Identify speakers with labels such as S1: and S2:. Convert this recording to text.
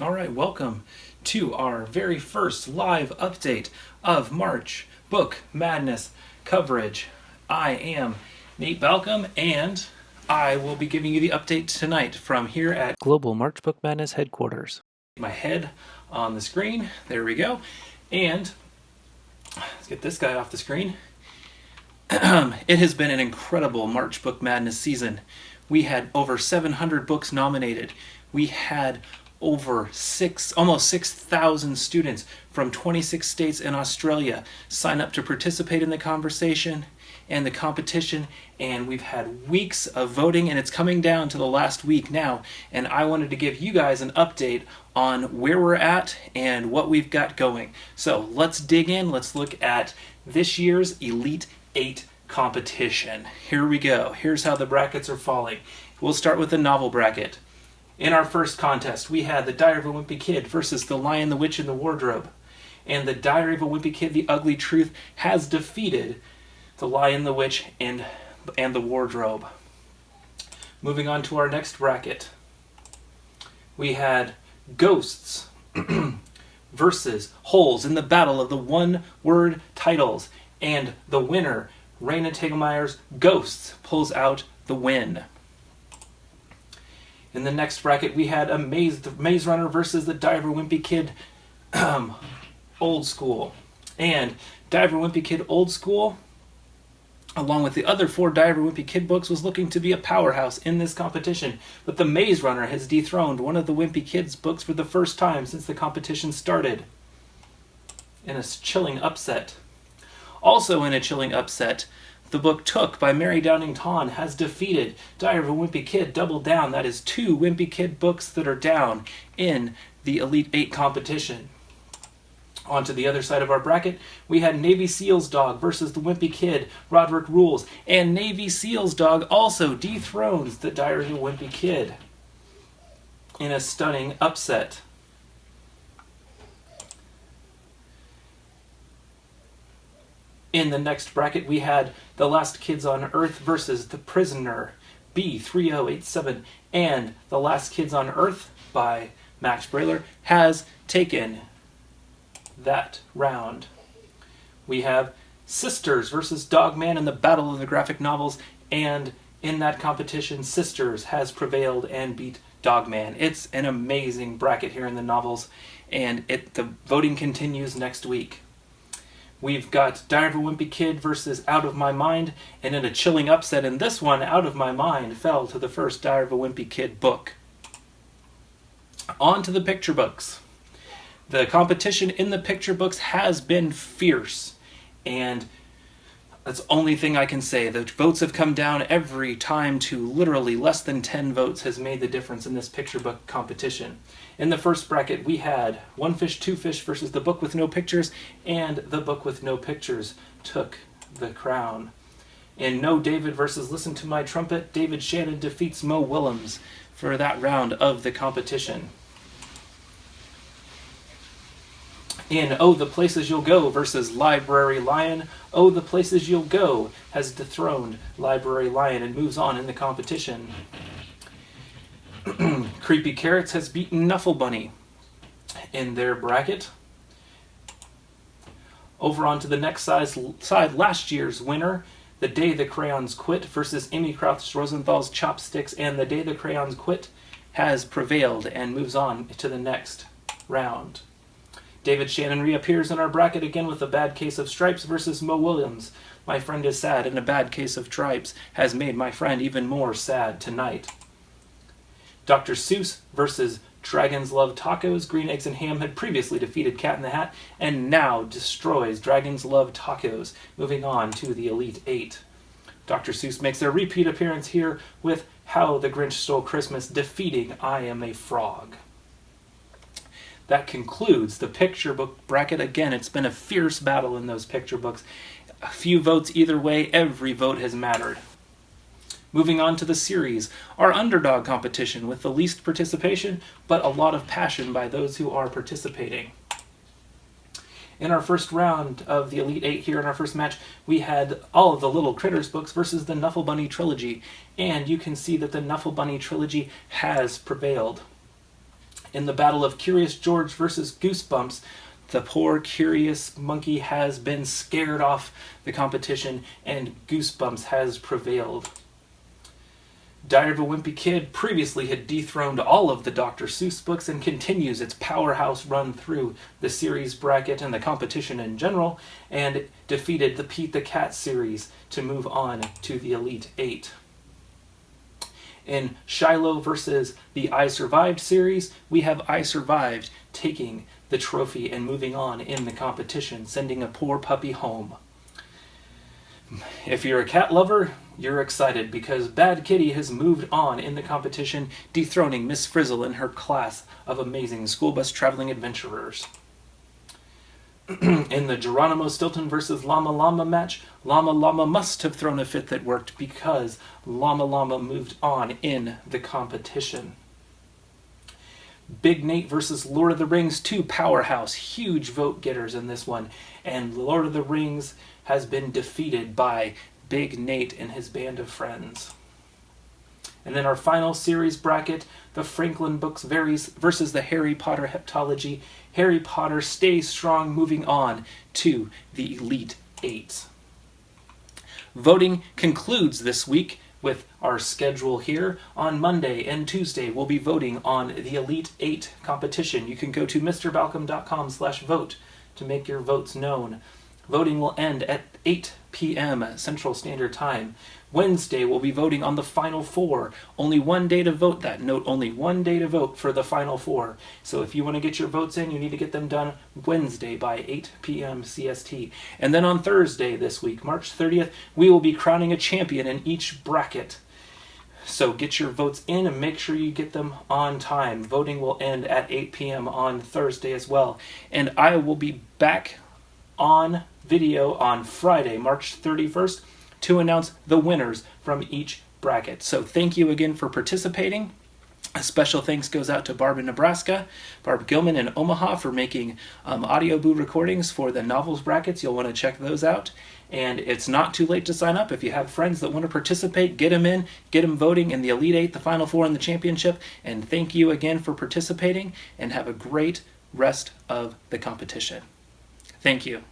S1: All right, welcome to our very first live update of March Book Madness coverage. I am Nate Balcom, and I will be giving you the update tonight from here at Global March Book Madness headquarters. My head on the screen, there we go, and let's get this guy off the screen. It has been an incredible March Book Madness season. We had over 700 books nominated. We had almost 6,000 students from 26 states and Australia sign up to participate in the conversation and the competition, and we've had weeks of voting, and it's coming down to the last week now, and I wanted to give you guys an update on where we're at and what we've got going. So let's dig in. Let's look at this year's Elite 8 competition. Here we go. Here's how the brackets are falling. We'll start with the novel bracket. In our first contest, we had The Diary of a Wimpy Kid versus The Lion, the Witch, and the Wardrobe. And The Diary of a Wimpy Kid, The Ugly Truth has defeated The Lion, the Witch, and the Wardrobe. Moving on to our next bracket, we had Ghosts versus Holes in the Battle of the One-Word Titles. And the winner, Raina Tegelmeier's Ghosts, pulls out the win. In the next bracket, we had Maze Runner versus The Diary of a Wimpy Kid Old School. And Diary of a Wimpy Kid Old School, along with the other 4 Diary of a Wimpy Kid books, was looking to be a powerhouse in this competition. But the Maze Runner has dethroned one of the Wimpy Kids books for the first time since the competition started, in a chilling upset. Also in a chilling upset, the book Took by Mary Downing Tahn has defeated Diary of a Wimpy Kid Double Down. That is 2 Wimpy Kid books that are down in the Elite 8 competition. On to the other side of our bracket, we had Navy SEAL's Dog versus the Wimpy Kid, Roderick Rules. And Navy SEAL's Dog also dethrones the Diary of a Wimpy Kid in a stunning upset. In the next bracket, we had The Last Kids on Earth versus The Prisoner, B3087, and The Last Kids on Earth by Max Brailer has taken that round. We have Sisters versus Dogman in the Battle of the Graphic Novels, and in that competition, Sisters has prevailed and beat Dogman. It's an amazing bracket here in the novels, and the voting continues next week. We've got Diary of a Wimpy Kid versus Out of My Mind, and in a chilling upset in this one, Out of My Mind fell to the first Diary of a Wimpy Kid book. On to the picture books. The competition in the picture books has been fierce, and that's the only thing I can say. The votes have come down every time to literally less than 10 votes has made the difference in this picture book competition. In the first bracket, we had One Fish, Two Fish versus The Book with No Pictures, and The Book with No Pictures took the crown. In No David versus Listen to My Trumpet, David Shannon defeats Mo Willems for that round of the competition. In Oh, the Places You'll Go versus Library Lion, Oh, the Places You'll Go has dethroned Library Lion and moves on in the competition. Creepy Carrots has beaten Knuffle Bunny in their bracket. Over onto the next side, last year's winner, The Day the Crayons Quit versus Amy Krauss Rosenthal's Chopsticks, and The Day the Crayons Quit has prevailed and moves on to the next round. David Shannon reappears in our bracket again with A Bad Case of Stripes versus Mo Willems. My Friend is Sad, and A Bad Case of Stripes has made my friend even more sad tonight. Dr. Seuss versus Dragons Love Tacos. Green Eggs and Ham had previously defeated Cat in the Hat and now destroys Dragons Love Tacos, moving on to the Elite 8. Dr. Seuss makes their repeat appearance here with How the Grinch Stole Christmas, defeating I Am a Frog. That concludes the picture book bracket. Again, it's been a fierce battle in those picture books. A few votes either way, every vote has mattered. Moving on to the series, our underdog competition with the least participation, but a lot of passion by those who are participating. In our first round of the Elite 8 here in our first match, we had all of the Little Critters books versus the Knuffle Bunny trilogy, and you can see that the Knuffle Bunny trilogy has prevailed. In the battle of Curious George versus Goosebumps, the poor Curious Monkey has been scared off the competition and Goosebumps has prevailed. Diary of a Wimpy Kid previously had dethroned all of the Dr. Seuss books and continues its powerhouse run through the series bracket and the competition in general, and defeated the Pete the Cat series to move on to the Elite Eight. In Shiloh versus the I Survived series, we have I Survived taking the trophy and moving on in the competition, sending a poor puppy home. If you're a cat lover, you're excited because Bad Kitty has moved on in the competition, dethroning Miss Frizzle and her class of amazing school bus traveling adventurers. In the Geronimo Stilton versus Llama Llama match, Llama Llama must have thrown a fit that worked because Llama Llama moved on in the competition. Big Nate versus Lord of the Rings, two powerhouse, huge vote getters in this one, and Lord of the Rings has been defeated by Big Nate and his band of friends. And then our final series bracket, the Franklin Books versus the Harry Potter Heptology. Harry Potter stays strong, moving on to the Elite Eight. Voting concludes this week with our schedule here. On Monday and Tuesday, we'll be voting on the Elite Eight competition. You can go to mrbalcom.com/vote to make your votes known. Voting will end at 8 p.m. Central Standard Time. Wednesday, we'll be voting on the Final Four. Only one day to vote that. Note, only one day to vote for the Final Four. So if you want to get your votes in, you need to get them done Wednesday by 8 p.m. CST. And then on Thursday this week, March 30th, we will be crowning a champion in each bracket. So get your votes in and make sure you get them on time. Voting will end at 8 p.m. on Thursday as well. And I will be back on video on Friday, March 31st, to announce the winners from each bracket. So thank you again for participating. A special thanks goes out to Barb in Nebraska, Barb Gilman in Omaha for making audio boo recordings for the novels brackets. You'll want to check those out. And it's not too late to sign up. If you have friends that want to participate, get them in, get them voting in the Elite Eight, the Final Four, and the championship. And thank you again for participating, and have a great rest of the competition. Thank you.